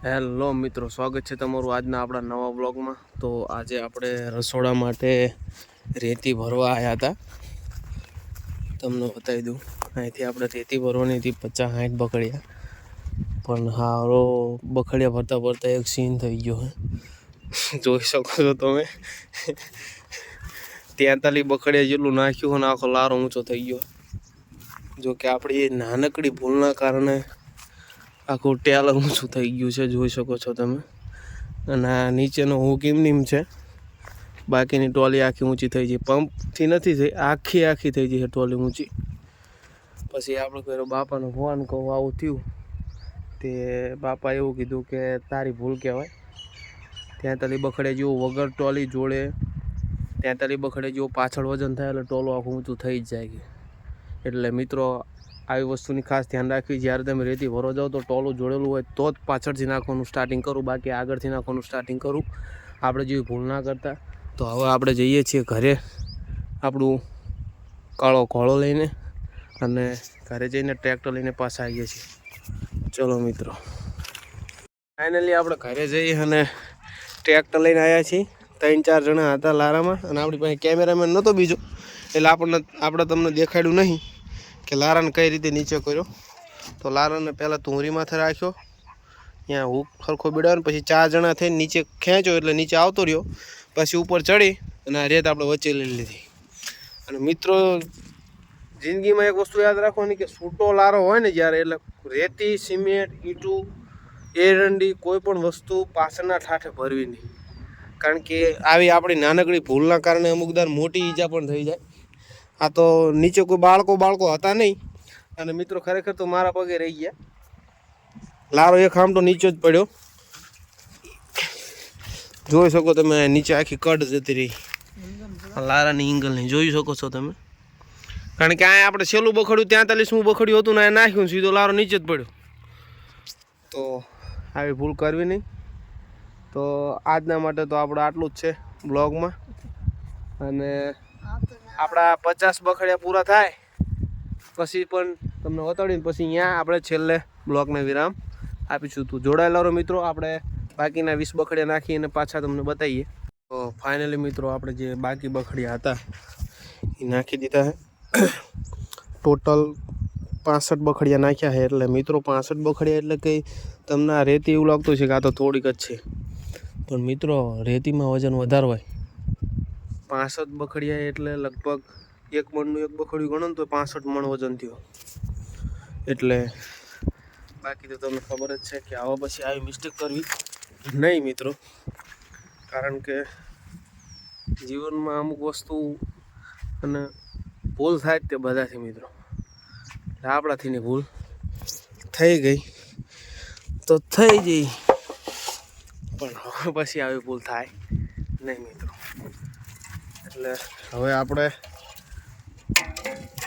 Hello મિત્રો, સ્વાગત છે તમારું આજના આપણા નવા બ્લોગમાં। તો આજે આપણે રસોડા માટે રેતી ભરવા આવ્યા હતા। તમને બતાવી દઉં, અહીંથી આપણે રેતી ભરવાની હતી 50-60 બખડિયા, પણ હારો બખડિયા ભરતા ભરતા એક સીન થઈ ગયો હે। જોઈ શકો છો તમે, 43 બખડિયા જેટલું નાખ્યું અને આખો લારો ઊંચો થઈ ગયો। જો કે આપણી નાનકડી ભૂલના કારણે આખું ટેલર ઊંચું થઈ ગયું છે, જોઈ શકો છો તમે। અને આ નીચેનો હુક એમનેમ છે, બાકીની ટોલી આખી ઊંચી થઈ ગઈ, પંપથી નથી થઈ, આખી થઈ ગઈ છે ટોલી ઊંચી। પછી આપણે કર્યો બાપાનો ફોન, કહું આવું થયું, તે બાપા એવું કીધું કે તારી ભૂલ કહેવાય। 43 બખડે જેવું વગર ટોલી જોડે 43 બખડે જેવું પાછળ વજન થાય એટલે ટોલું આખું ઊંચું થઈ જ જાય। એટલે મિત્રો આવી વસ્તુની ખાસ ધ્યાન રાખવી, જ્યારે તમે રેતી ભરવા જાઓ તો ટોલું જોડેલું હોય તો જ પાછળથી નાખવાનું સ્ટાર્ટિંગ કરું, બાકી આગળથી નાખવાનું સ્ટાર્ટિંગ કરું। આપણે જેવી ભૂલ ના કરતા। તો હવે આપણે જઈએ છીએ ઘરે, આપણું કાળો ઘોડો લઈને, અને ઘરે જઈને ટ્રેક્ટર લઈને પાછા આવીએ છીએ। ચલો મિત્રો, ફાઇનલી આપણે ઘરે જઈએ અને ટ્રેક્ટર લઈને આવ્યા છીએ। 3-4 જણા હતા લારામાં, અને આપણી પાસે કેમેરામેન નહોતો બીજો, એટલે આપણે તમને દેખાડ્યું નહીં કે લારાને કઈ રીતે નીચે કર્યો। તો લારાને પહેલાં તુંરી માથે રાખ્યો, ત્યાં હુક સરખો બીડાવ્યો, પછી 4 જણા થઈને નીચે ખેંચ્યો એટલે નીચે આવતો રહ્યો, પછી ઉપર ચડી અને આ રેત આપણે વચ્ચે લઈ લીધી। અને મિત્રો જિંદગીમાં એક વસ્તુ યાદ રાખવાની કે છૂટો લારો હોય ને જ્યારે, એટલે રેતી, સિમેન્ટ, ઈંટું, એરંડી કોઈ પણ વસ્તુ પાછળના ઠાઠે ભરવી નહીં, કારણ કે આવી આપણી નાનકડી ભૂલના કારણે અમુકદાર મોટી ઈજા પણ થઈ જાય। આ તો નીચે કોઈ બાળકો હતા નહીં, અને મિત્રો ખરેખર તો મારા પગે રહી ગયા। લારો એક આમ તો નીચે જ પડ્યો, જોઈ શકો તમે, નીચે આખી કડ જતી રહી લારાની ઈંગલની, જોઈ શકો છો તમે। કારણ કે આ આપણે છેલ્લું બખડ્યું 43મું બખડ્યું હતું ને, નાખ્યું સીધો લારો નીચે જ પડ્યો। તો આવી ભૂલ કરવી નહીં। તો આજના માટે તો આપણે આટલું જ છે બ્લોગમાં, અને આપણા 50 બખડિયા પૂરા થાય પછી પણ તમને બતાડીને પછી અહીંયા આપણે છેલ્લે બ્લોગને વિરામ આપીશું। તો જોડાયેલા રહો મિત્રો, આપણે બાકીના 20 બખડિયા નાખીને પાછા તમને બતાવીએ। તો ફાઇનલી મિત્રો આપણે જે બાકી બખડિયા હતા એ નાખી દીધા છે। ટોટલ 65 બખડિયા નાખ્યા છે। એટલે મિત્રો 65 બખડિયા એટલે કંઈ તમને આ રેતી એવું લાગતું છે કે આ તો થોડીક જ છે, પણ મિત્રો રેતીમાં વજન વધારે હોય। 65 બખડિયા એટલે લગભગ 1 મણનું એક બખડિયું ગણો ને તો 65 મણ વજન થયો। એટલે બાકી તો તમને ખબર જ છે કે આવા પછી આવી મિસ્ટેક કરવી નહીં મિત્રો, કારણ કે જીવનમાં અમુક વસ્તુ અને ભૂલ થાય જ તે બધાથી મિત્રો। આપણાથી ની ભૂલ થઈ ગઈ તો થઈ ગઈ, પણ હવે પછી આવી ભૂલ થાય નહીં મિત્રો। એટલે હવે આપણે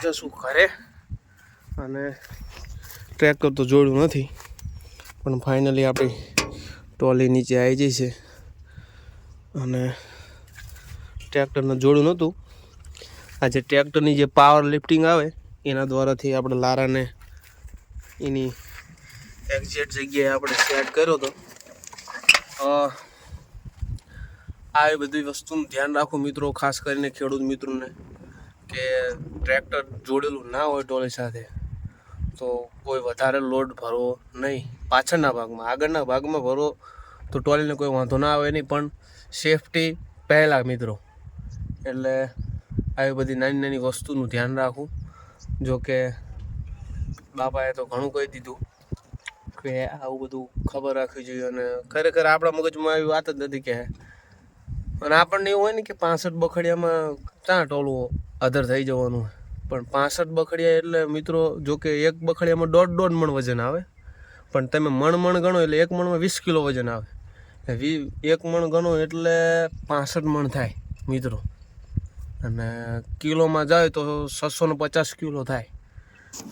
જશું ઘરે, અને ટ્રેક્ટર તો જોડ્યું નથી, પણ ફાઇનલી આપણી ટોલી નીચે આવી જઈ છે। અને ટ્રેક્ટરને જોડ્યું નહોતું, આજે ટ્રેક્ટરની જે પાવર લિફ્ટિંગ આવે એના દ્વારાથી આપણે લારાને એની એક્ઝેક્ટ જગ્યાએ આપણે સેટ કર્યો હતો। આવી બધી વસ્તુનું ધ્યાન રાખવું મિત્રો, ખાસ કરીને ખેડૂત મિત્રોને, કે ટ્રેક્ટર જોડેલું ના હોય ટોલી સાથે તો કોઈ વધારે લોડ ભરવો નહીં પાછળના ભાગમાં। આગળના ભાગમાં ભરો તો ટોલીને કોઈ વાંધો ના આવે નહીં, પણ સેફટી પહેલાં મિત્રો। એટલે આવી બધી નાની વસ્તુનું ધ્યાન રાખવું। જો કે બાપાએ તો ઘણું કહી દીધું કે આવું બધું ખબર રાખવી જોઈએ, અને ખરેખર આપણા મગજમાં આવી વાત જ નથી કે, અને આપણને એવું હોય ને કે 65 બખડિયામાં ક્યાં ટોલું અધર થઈ જવાનું, પણ 65 બખડિયા એટલે મિત્રો જો કે એક બખડિયામાં 1.5 મણ વજન આવે, પણ તમે મણ ગણો એટલે 1 મણમાં 20 કિલો વજન આવે, 1 મણ ગણો એટલે 65 મણ થાય મિત્રો। અને કિલોમાં જાય તો 650 કિલો થાય।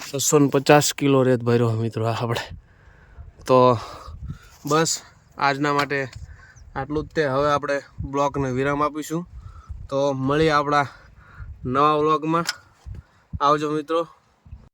650 કિલો રેત ભર્યો મિત્રો આપણે। તો બસ આજના માટે આટલું જ તે। હવે આપણે બ્લોગને વિરામ આપીશું। તો મળીએ આપણા નવા બ્લોગમાં, આવજો મિત્રો।